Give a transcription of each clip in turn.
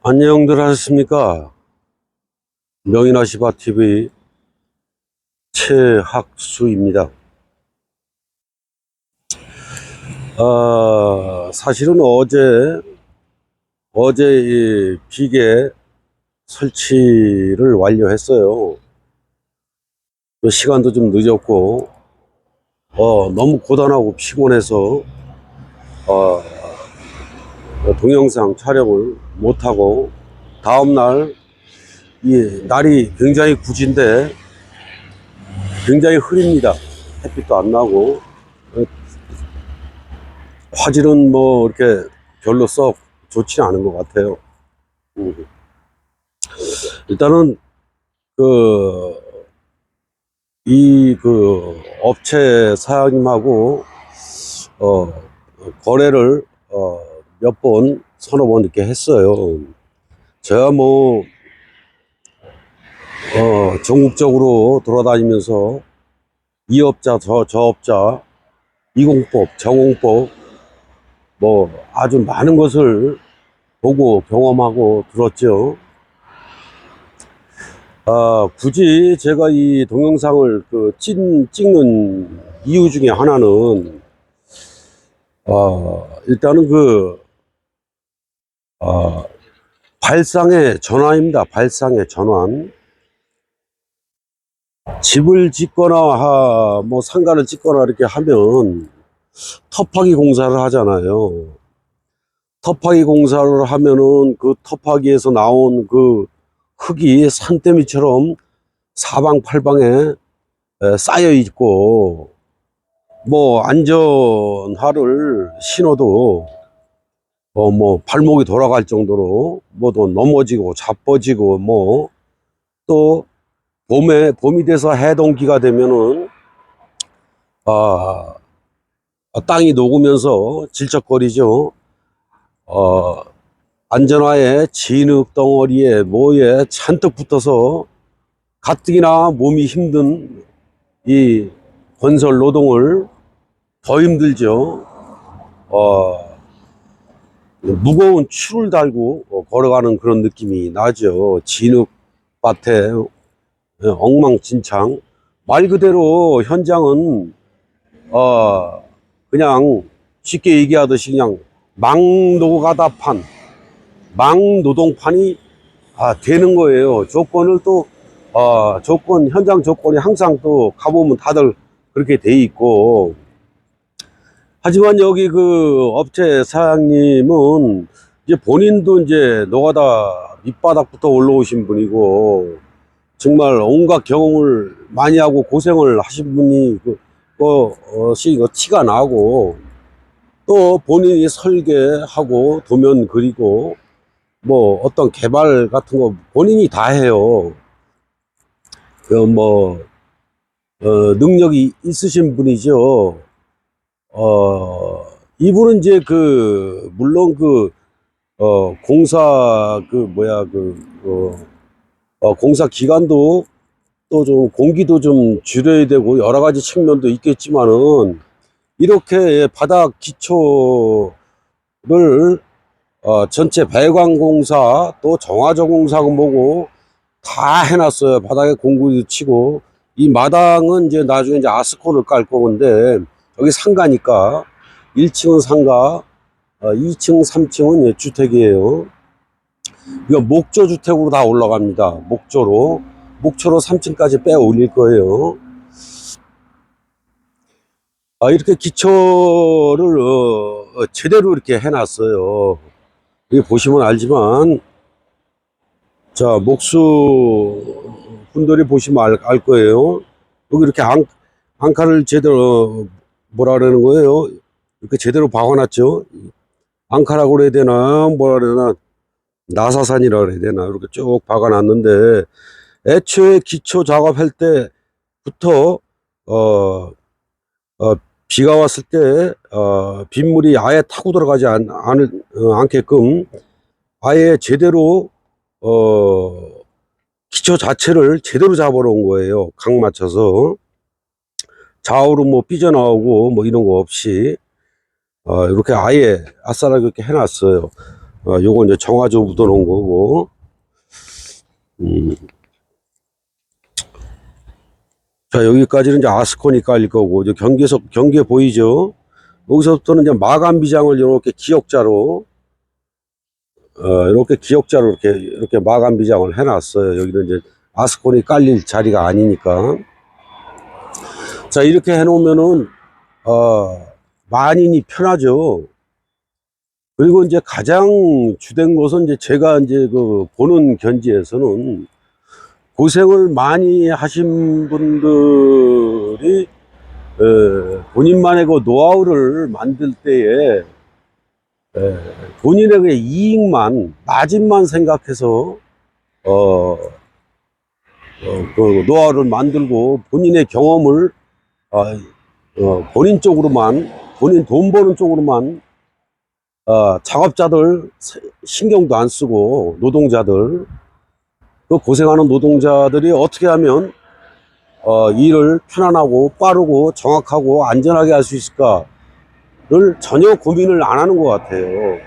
안녕들 하셨습니까? 명인아시바TV 최학수입니다. 사실은 어제 이 비계 설치를 완료했어요. 시간도 좀 늦었고, 너무 고단하고 피곤해서, 어, 동영상 촬영을 못하고, 다음날, 이 날이 굉장히 굳은데, 굉장히 흐립니다. 햇빛도 안 나고, 화질은 뭐 이렇게 별로 썩 좋지는 않은 것 같아요. 음. 일단은 그 업체 사장님하고 어 거래를 몇 번 서너 번 이렇게 했어요. 제가 뭐 전국적으로 돌아다니면서 이 업자 저 업자 이공법 저공법 뭐 아주 많은 것을 보고 경험하고 들었죠. 굳이 제가 이 동영상을 찍는 이유 중에 하나는, 일단은 발상의 전환입니다. 발상의 전환. 집을 짓거나, 뭐 상가를 짓거나 이렇게 하면 터파기 공사를 하잖아요. 터파기 공사를 하면은 그 터파기에서 나온 그 흙이 산더미처럼 사방팔방에 쌓여 있고, 뭐 안전화를 신어도 뭐 발목이 돌아갈 정도로 뭐도 넘어지고 자빠지고, 뭐 또 봄이 돼서 해동기가 되면은 아 땅이 녹으면서 질척거리죠. 어 안전화에 진흙 덩어리에 뭐에 잔뜩 붙어서 가뜩이나 몸이 힘든 이 건설 노동을 더 힘들죠. 어 무거운 추를 달고 걸어가는 그런 느낌이 나죠. 진흙밭에 엉망진창. 말 그대로 현장은 어 그냥 쉽게 얘기하듯이 그냥 막노가다판, 막노동판이 되는 거예요. 조건을 또 현장 조건이 항상 또 가보면 다들 그렇게 돼 있고, 하지만 여기 그 업체 사장님은 이제 본인도 이제 노가다 밑바닥부터 올라오신 분이고, 정말 온갖 경험을 많이 하고 고생을 하신 분이 티가 나고, 또 본인이 설계하고 도면 그리고 뭐 어떤 개발 같은 거 본인이 다 해요. 뭐 능력이 있으신 분이죠. 이분은 이제 물론 공사 공사 기간도 또 좀 공기도 좀 줄여야 되고 여러 가지 측면도 있겠지만은, 이렇게 바닥 기초를 전체 배관공사 또 정화조공사 뭐고 다 해놨어요. 바닥에 공구도 치고, 이 마당은 이제 나중에 이제 아스코를 깔 거건데, 여기 상가니까 1층은 상가, 2층 3층은 주택이에요. 이거 목조 주택으로 다 올라갑니다. 목초로 3층까지 빼 올릴 거예요. 이렇게 기초를 제대로 이렇게 해놨어요. 여기 보시면 알지만, 자, 목수 분들이 보시면 알 거예요. 여기 이렇게 앙카를 제대로, 뭐라 그러는 거예요? 이렇게 제대로 박아놨죠. 앙카라고 그래야 되나, 뭐라 그래야 되나, 나사산이라 그래야 되나, 이렇게 쭉 박아놨는데, 애초에 기초 작업할 때부터 어, 어, 비가 왔을 때 빗물이 아예 타고 들어가지 않게끔 아예 제대로 기초 자체를 제대로 잡아 놓은 거예요. 각 맞춰서 좌우로 뭐 삐져나오고 뭐 이런 거 없이 이렇게 아예 아싸라게 이렇게 해놨어요. 요거 이제 정화조 묻어놓은 거고. 자, 여기까지는 이제 아스콘이 깔릴 거고, 이제 경계 보이죠? 여기서부터는 이제 마감 비장을 이렇게 기역자로, 이렇게 마감 비장을 해놨어요. 여기는 이제 아스콘이 깔릴 자리가 아니니까. 자, 이렇게 해놓으면은, 만인이 편하죠. 그리고 이제 가장 주된 것은 이제 제가 이제 그 보는 견지에서는 고생을 많이 하신 분들이 본인만의 그 노하우를 만들 때에 본인의 그 이익만, 마진만 생각해서 그 노하우를 만들고 본인의 경험을 본인 쪽으로만, 본인 돈 버는 쪽으로만 작업자들 신경도 안 쓰고, 노동자들, 그 고생하는 노동자들이 어떻게 하면 일을 편안하고 빠르고 정확하고 안전하게 할 수 있을까를 전혀 고민을 안 하는 것 같아요.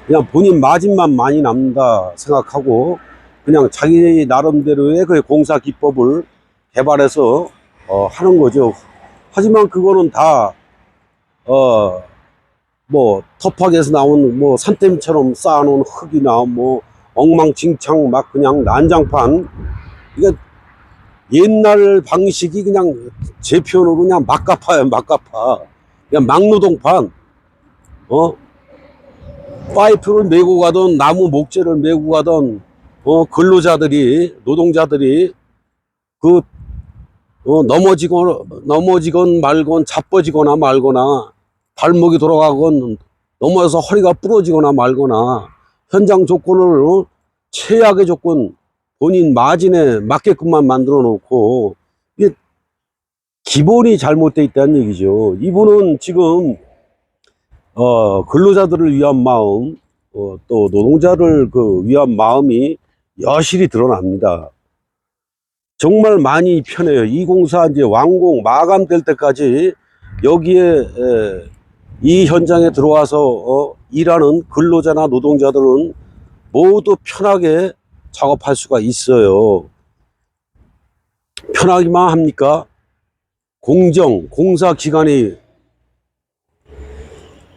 그냥 본인 마진만 많이 남는다 생각하고 그냥 자기 나름대로의 그 공사 기법을 개발해서 하는 거죠. 하지만 그거는 다 뭐 터프하게서 나온 뭐 산더미처럼 쌓아놓은 흙이나 뭐 엉망진창 막 그냥 난장판, 이게 옛날 방식이 그냥 제 표현으로 그냥 막가파예요. 막가파. 그냥 막노동판. 파이프를 메고 가던 나무 목재를 메고 가던 근로자들이, 노동자들이 그 넘어지건 말건, 자빠지거나 말거나, 발목이 돌아가건, 넘어져서 허리가 부러지거나 말거나, 현장 조건을 최악의 조건, 본인 마진에 맞게끔만 만들어 놓고, 이게 기본이 잘못되어 있다는 얘기죠. 이분은 지금 근로자들을 위한 마음, 또 노동자를 그 위한 마음이 여실히 드러납니다. 정말 많이 편해요. 이 공사 이제 완공 마감될 때까지 여기에 이 현장에 들어와서 일하는 근로자나 노동자들은 모두 편하게 작업할 수가 있어요. 편하기만 합니까? 공사 기간이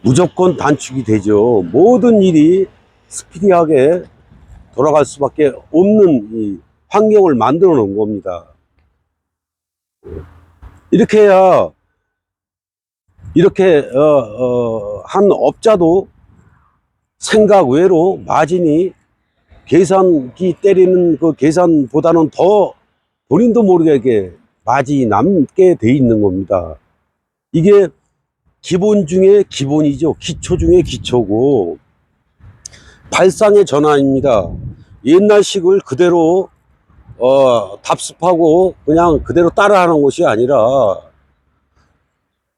무조건 단축이 되죠. 모든 일이 스피디하게 돌아갈 수밖에 없는 이 환경을 만들어 놓은 겁니다. 이렇게 해야, 이렇게 한 업자도 생각 외로 마진이, 계산기 때리는 그 계산보다는 더 본인도 모르게 이렇게 마진이 남게 돼 있는 겁니다. 이게 기본 중에 기본이죠. 기초 중에 기초고, 발상의 전환입니다. 옛날식을 그대로 답습하고 그냥 그대로 따라하는 것이 아니라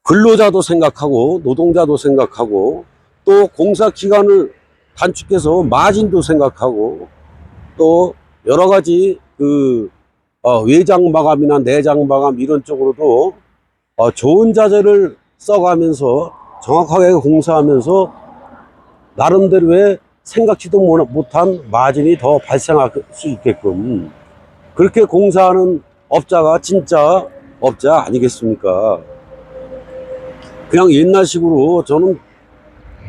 근로자도 생각하고 노동자도 생각하고 또 공사 기간을 단축해서 마진도 생각하고 또 여러 가지 그 외장 마감이나 내장 마감 이런 쪽으로도 좋은 자재를 써가면서 정확하게 공사하면서 나름대로의 생각지도 못한 마진이 더 발생할 수 있게끔 그렇게 공사하는 업자가 진짜 업자 아니겠습니까? 그냥 옛날식으로 저는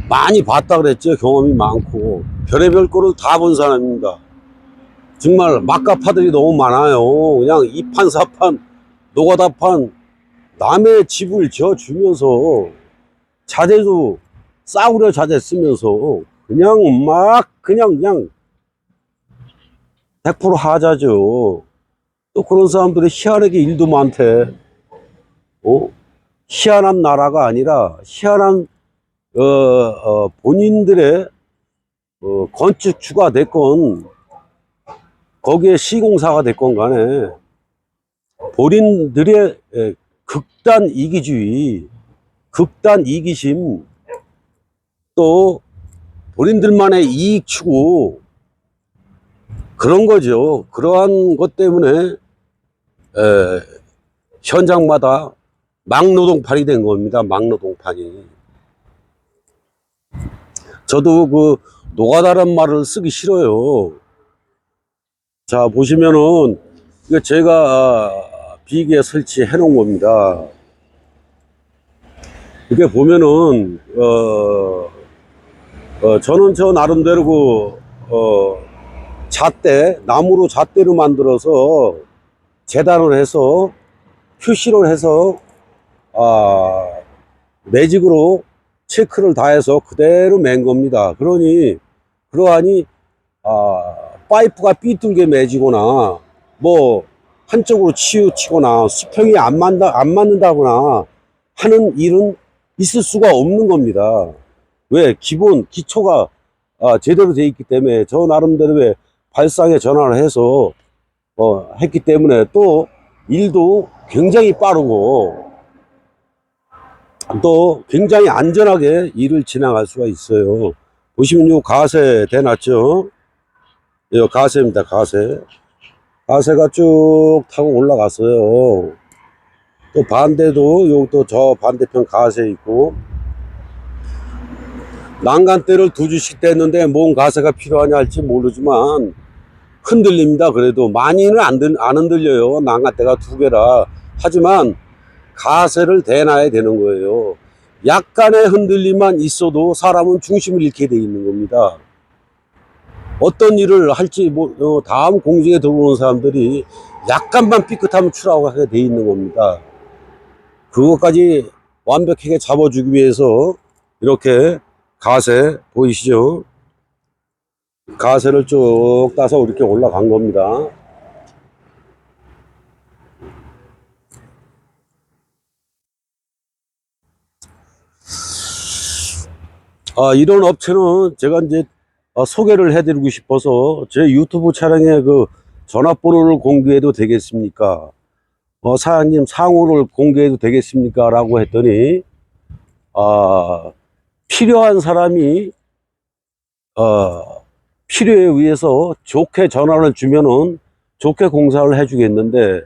많이 봤다 그랬죠. 경험이 많고 별의별 거를 다 본 사람입니다. 정말 막가파들이 너무 많아요. 그냥 이판사판 노가다판 남의 집을 지어주면서 자재도 싸구려 자재 쓰면서 그냥 막 그냥 100% 하자죠. 또 그런 사람들이 희한하게 일도 많대. 희한한 나라가 아니라 희한한 본인들의 건축주가 됐건 거기에 시공사가 됐건 간에 본인들의 극단 이기주의, 극단 이기심, 또 본인들만의 이익 추구, 그런 거죠. 그러한 것 때문에 현장마다 막노동판이 된 겁니다. 막노동판이. 저도 그 노가다란 말을 쓰기 싫어요. 자, 보시면은, 이거 제가 비계에 설치해 놓은 겁니다. 이게 보면은, 저는 저 나름대로 잣대, 나무로 잣대로 만들어서 재단을 해서 표시를 해서, 매직으로 체크를 다 해서 그대로 맨 겁니다. 그러하니, 파이프가 삐뚤게 매지거나, 뭐, 한쪽으로 치우치거나, 수평이 안 맞는다거나 하는 일은 있을 수가 없는 겁니다. 왜? 기초가 제대로 돼 있기 때문에, 저 나름대로의 발상에 전환을 해서, 했기 때문에 또 일도 굉장히 빠르고, 또 굉장히 안전하게 일을 진행할 수가 있어요. 보시면 요 가세 대놨죠? 이 가세입니다, 가세. 가세가 쭉 타고 올라갔어요. 또 반대도, 요또 저 반대편 가세 있고, 난간대를 두 주씩 뗐는데 뭔 가세가 필요하냐 할지 모르지만, 흔들립니다. 그래도 많이는 안 흔들려요. 난간대가 두 개라. 하지만 가세를 대놔야 되는 거예요. 약간의 흔들림만 있어도 사람은 중심을 잃게 돼 있는 겁니다. 어떤 일을 할지 다음 공직에 들어오는 사람들이 약간만 삐끗하면 추락하게 돼 있는 겁니다. 그것까지 완벽하게 잡아주기 위해서 이렇게 가세 보이시죠? 가세를 쭉 따서 이렇게 올라간 겁니다. 이런 업체는 제가 이제 소개를 해드리고 싶어서 제 유튜브 촬영에 그 전화번호를 공개해도 되겠습니까? 사장님 상호를 공개해도 되겠습니까? 라고 했더니 필요한 사람이 필요에 의해서 좋게 전화를 주면은 좋게 공사를 해주겠는데,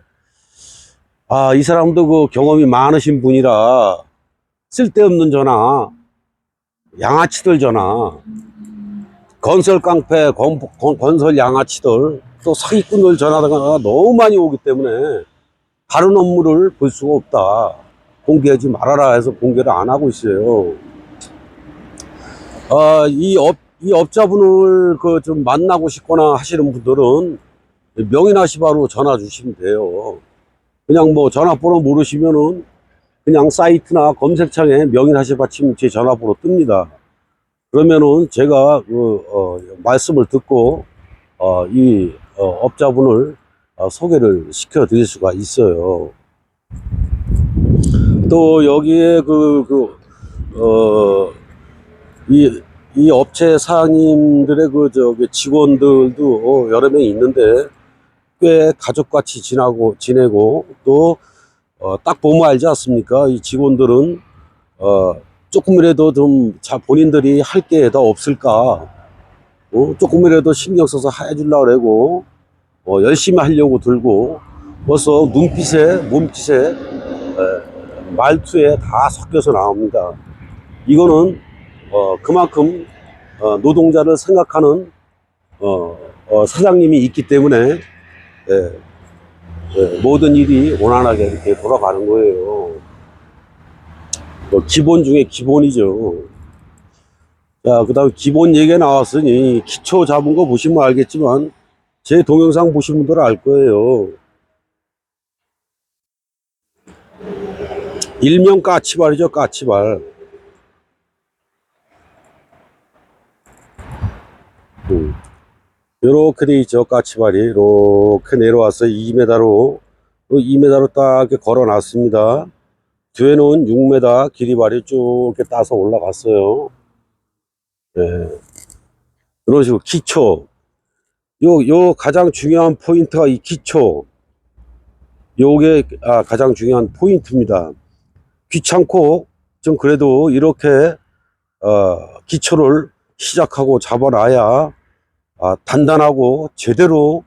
이 사람도 그 경험이 많으신 분이라 쓸데없는 전화, 양아치들 전화, 건설 깡패, 건설 양아치들, 또 사기꾼들 전화가 너무 많이 오기 때문에 다른 업무를 볼 수가 없다. 공개하지 말아라 해서 공개를 안 하고 있어요. 이 업자분을 좀 만나고 싶거나 하시는 분들은 명인하시 바로 전화 주시면 돼요. 그냥 뭐 전화번호 모르시면은 그냥 사이트나 검색창에 명인하시 받치면 제 전화번호 뜹니다. 그러면은 제가 말씀을 듣고 이 업자분을 소개를 시켜 드릴 수가 있어요. 또 여기에 이 업체 사장님들의 직원들도 여러 명이 있는데 꽤 가족같이 지내고 또 딱 보면 알지 않습니까? 이 직원들은 조금이라도 좀 본인들이 할 게 더 없을까? 조금이라도 신경 써서 해주려고 그러고 열심히 하려고 들고 벌써 눈빛에 몸짓에 말투에 다 섞여서 나옵니다. 이거는 그만큼 노동자를 생각하는 사장님이 있기 때문에 모든 일이 원활하게 이렇게 돌아가는 거예요. 기본 중에 기본이죠. 자, 그 다음 기본 얘기가 나왔으니 기초 잡은 거 보시면 알겠지만 제 동영상 보신 분들은 알 거예요. 일명 까치발이죠, 까치발. 요렇게 돼 있죠, 까치발이. 이렇게 내려와서 2m로, 2m로 딱 이렇게 걸어 놨습니다. 뒤에는 6m 길이발이 쭉 이렇게 따서 올라갔어요. 네. 이런 식으로 기초. 요 가장 중요한 포인트가 이 기초. 요게 가장 중요한 포인트입니다. 귀찮고 좀 그래도 이렇게 기초를 시작하고 잡아놔야 단단하고 제대로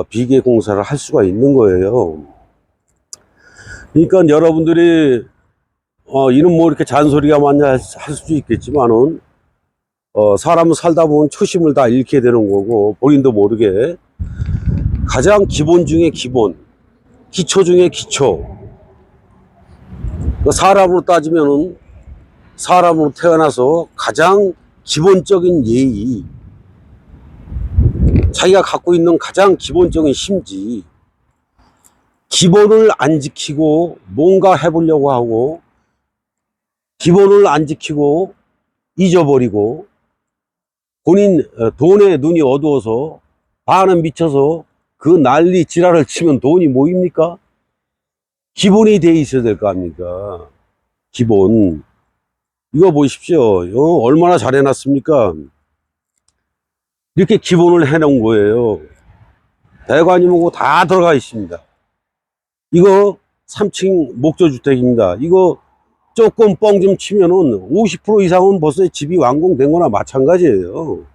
비계 공사를 할 수가 있는 거예요. 그러니까 여러분들이 이는 뭐 이렇게 잔소리가 많냐 할 수도 있겠지만은 사람은 살다 보면 초심을 다 잃게 되는 거고, 본인도 모르게. 가장 기본 중에 기본, 기초 중에 기초. 사람으로 따지면은, 사람으로 태어나서 가장 기본적인 예의, 자기가 갖고 있는 가장 기본적인 심지, 기본을 안 지키고 뭔가 해보려고 하고, 기본을 안 지키고 잊어버리고, 본인 돈에 눈이 어두워서 반은 미쳐서 그 난리 지랄을 치면 돈이 모입니까? 기본이 돼 있어야 될 거 아닙니까? 기본. 이거 보십시오. 이거 얼마나 잘 해놨습니까? 이렇게 기본을 해놓은 거예요. 대관이뭐고 다 들어가 있습니다. 이거 3층 목조주택입니다. 이거 조금 뻥 좀 치면은 50% 이상은 벌써 집이 완공된 거나 마찬가지예요.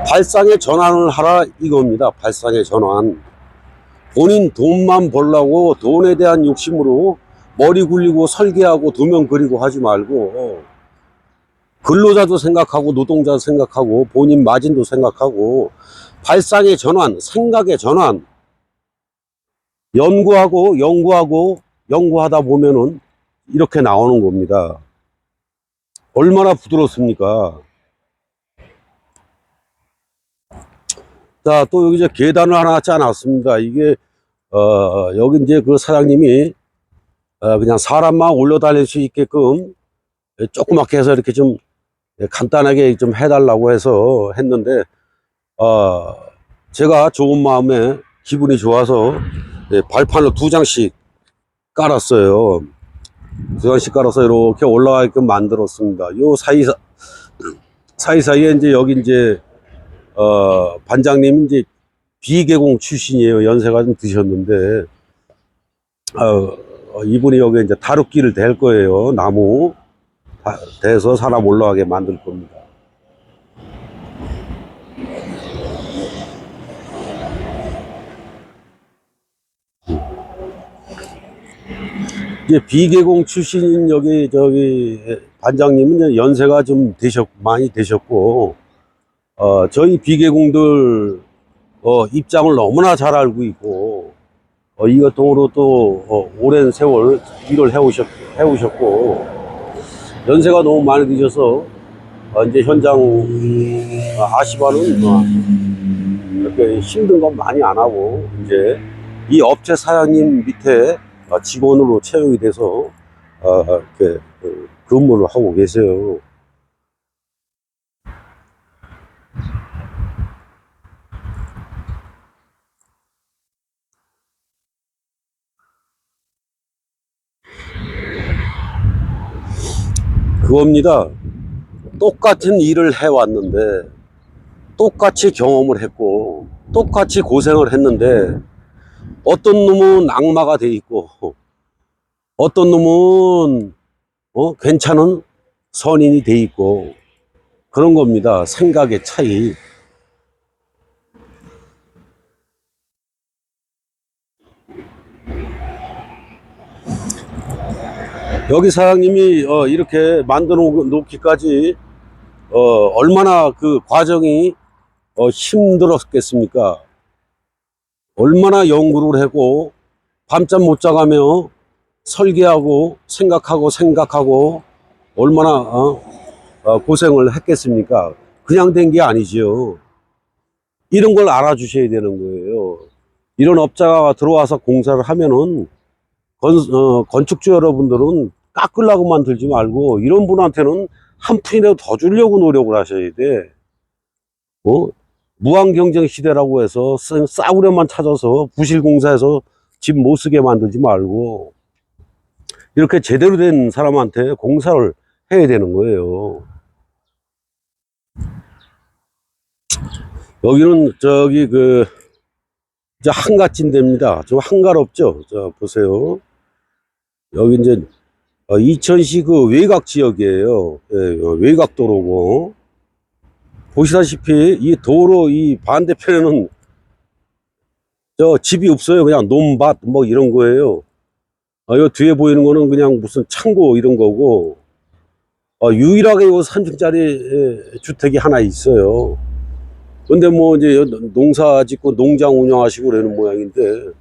발상의 전환을 하라 이겁니다. 발상의 전환. 본인 돈만 벌라고 돈에 대한 욕심으로 머리 굴리고 설계하고 도면 그리고 하지 말고, 근로자도 생각하고 노동자도 생각하고 본인 마진도 생각하고, 발상의 전환, 생각의 전환, 연구하다 보면은 이렇게 나오는 겁니다. 얼마나 부드럽습니까? 자, 또 여기 이제 계단을 하나 짜놨습니다. 이게 여기 이제 그 사장님이 그냥 사람만 올라다닐 수 있게끔 조그맣게 해서 이렇게 좀 간단하게 좀 해달라고 해서 했는데, 제가 좋은 마음에 기분이 좋아서 발판을 2장씩 깔았어요. 2장씩 깔아서 이렇게 올라가게끔 만들었습니다. 요 사이사이에 이제 여기 이제 반장님이 이제 비계공 출신이에요. 연세가 좀 드셨는데, 이분이 여기 이제 다루기를 댈 거예요. 나무 대서 사람 올라가게 만들 겁니다. 이제 비계공 출신인 저기 반장님은 연세가 좀 많이 되셨고, 저희 비계공들 입장을 너무나 잘 알고 있고, 이 같은 또 오랜 세월 일을 해오셨고, 연세가 너무 많이 드셔서 이제 현장 아시바는 이렇게 힘든 건 많이 안 하고, 이제 이 업체 사장님 밑에 직원으로 채용이 돼서 이렇게 근무를 하고 계세요. 그겁니다. 똑같은 일을 해왔는데, 똑같이 경험을 했고, 똑같이 고생을 했는데, 어떤 놈은 악마가 돼 있고, 어떤 놈은 괜찮은 선인이 돼 있고, 그런 겁니다. 생각의 차이. 여기 사장님이 이렇게 만들어 놓기까지 얼마나 그 과정이 힘들었겠습니까? 얼마나 연구를 하고 밤잠 못 자가며 설계하고 생각하고 얼마나 고생을 했겠습니까? 그냥 된 게 아니지요. 이런 걸 알아주셔야 되는 거예요. 이런 업자가 들어와서 공사를 하면은 건축주 여러분들은 깎으려고만 들지 말고, 이런 분한테는 한 푼이라도 더 주려고 노력을 하셔야 돼. 무한 경쟁 시대라고 해서 싸구려만 찾아서 부실공사해서 집 못 쓰게 만들지 말고, 이렇게 제대로 된 사람한테 공사를 해야 되는 거예요. 여기는 저기 이제 한갓진대입니다. 좀 한가롭죠? 저 보세요. 여기 이제 이천시 그 외곽 지역이에요. 예, 외곽도로고, 보시다시피 이 도로 이 반대편에는 저 집이 없어요. 그냥 논밭 뭐 이런 거예요. 요 뒤에 보이는 거는 그냥 무슨 창고 이런 거고, 유일하게 요 산중짜리 주택이 하나 있어요. 근데 뭐 이제 농사 짓고 농장 운영하시고 그러는 모양인데,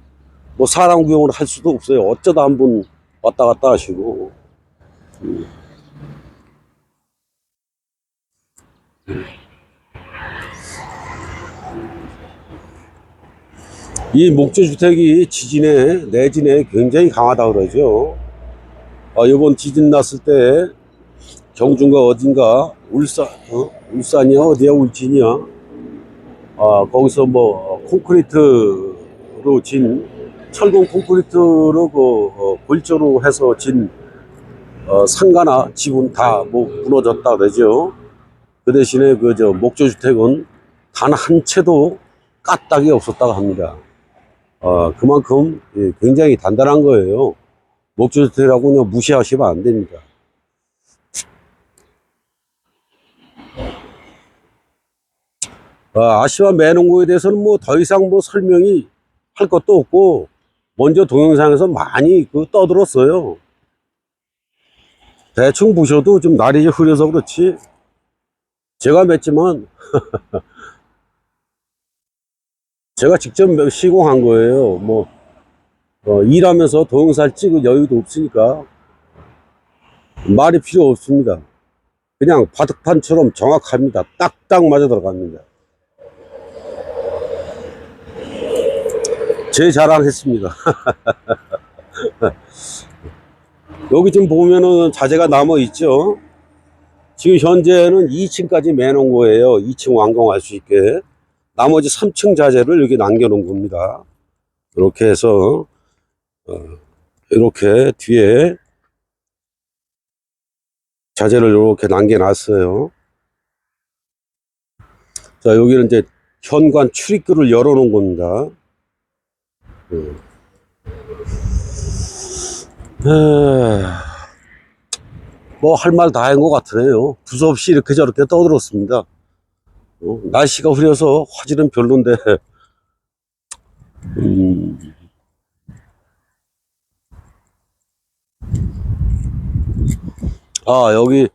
뭐 사람 구경을 할 수도 없어요. 어쩌다 한 번 왔다 갔다 하시고. 이 목조주택이 지진에, 내진에 굉장히 강하다 그러죠. 이번 지진 났을 때 경주인가 어딘가 울산이야 어디야 울진이야, 거기서 뭐 콘크리트로 진 철근 콘크리트로 골조로 해서 진 상가나 집은 다 뭐 무너졌다 그러죠. 그 대신에 그 저 목조주택은 단 한 채도 까딱이 없었다고 합니다. 그만큼 굉장히 단단한 거예요. 목조주택이라고 그냥 무시하시면 안 됩니다. 아시아 매농고에 대해서는 뭐 더 이상 뭐 설명이 할 것도 없고, 먼저 동영상에서 많이 떠들었어요. 대충 보셔도 좀 날이 흐려서 그렇지, 제가 맺지만 제가 직접 시공한 거예요. 뭐 일하면서 동영상 찍을 여유도 없으니까 말이 필요 없습니다. 그냥 바둑판처럼 정확합니다. 딱딱 맞아 들어갑니다. 제 자랑했습니다. 여기 지금 보면은 자재가 남아 있죠. 지금 현재는 2층까지 매놓은 거예요. 2층 완공할 수 있게. 나머지 3층 자재를 여기 남겨 놓은 겁니다. 이렇게 해서 이렇게 뒤에 자재를 이렇게 남겨 놨어요. 자, 여기는 이제 현관 출입구를 열어 놓은 겁니다. 뭐 할 말 다 한 것 같으네요. 두서없이 이렇게 저렇게 떠들었습니다. 날씨가 흐려서 화질은 별론데, 여기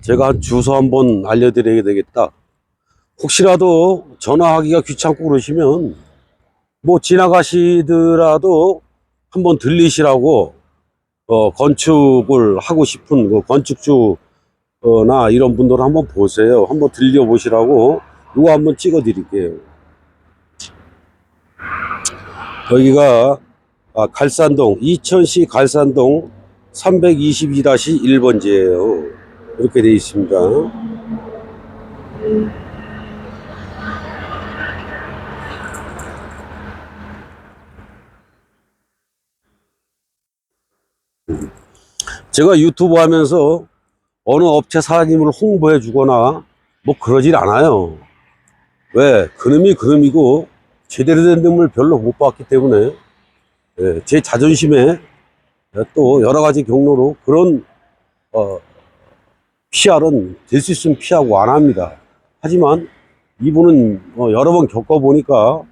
제가 한 주소 한번 알려드려야 되겠다. 혹시라도 전화하기가 귀찮고 그러시면 뭐 지나가시더라도 한번 들리시라고, 건축을 하고 싶은 건축주나 이런 분들 한번 보세요. 한번 들려보시라고 이거 한번 찍어 드릴게요. 여기가 갈산동, 이천시 갈산동 322-1번지예요. 이렇게 되어 있습니다. 제가 유튜브 하면서 어느 업체 사장님을 홍보해 주거나 뭐 그러질 않아요. 왜? 그놈이 그놈이고 제대로 된 놈을 별로 못 봤기 때문에, 제 자존심에 또 여러 가지 경로로 그런 PR은 될 수 있으면 피하고 안 합니다. 하지만 이분은 여러 번 겪어보니까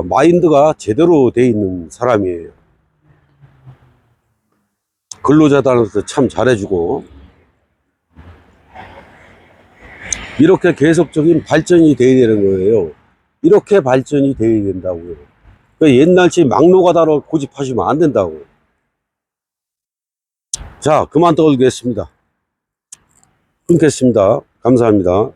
마인드가 제대로 돼 있는 사람이에요. 근로자단한테 참 잘해주고, 이렇게 계속적인 발전이 돼야 되는 거예요. 이렇게 발전이 돼야 된다고요. 옛날식 막노가다로 고집하시면 안 된다고. 자, 그만 떠들겠습니다. 끊겠습니다. 감사합니다.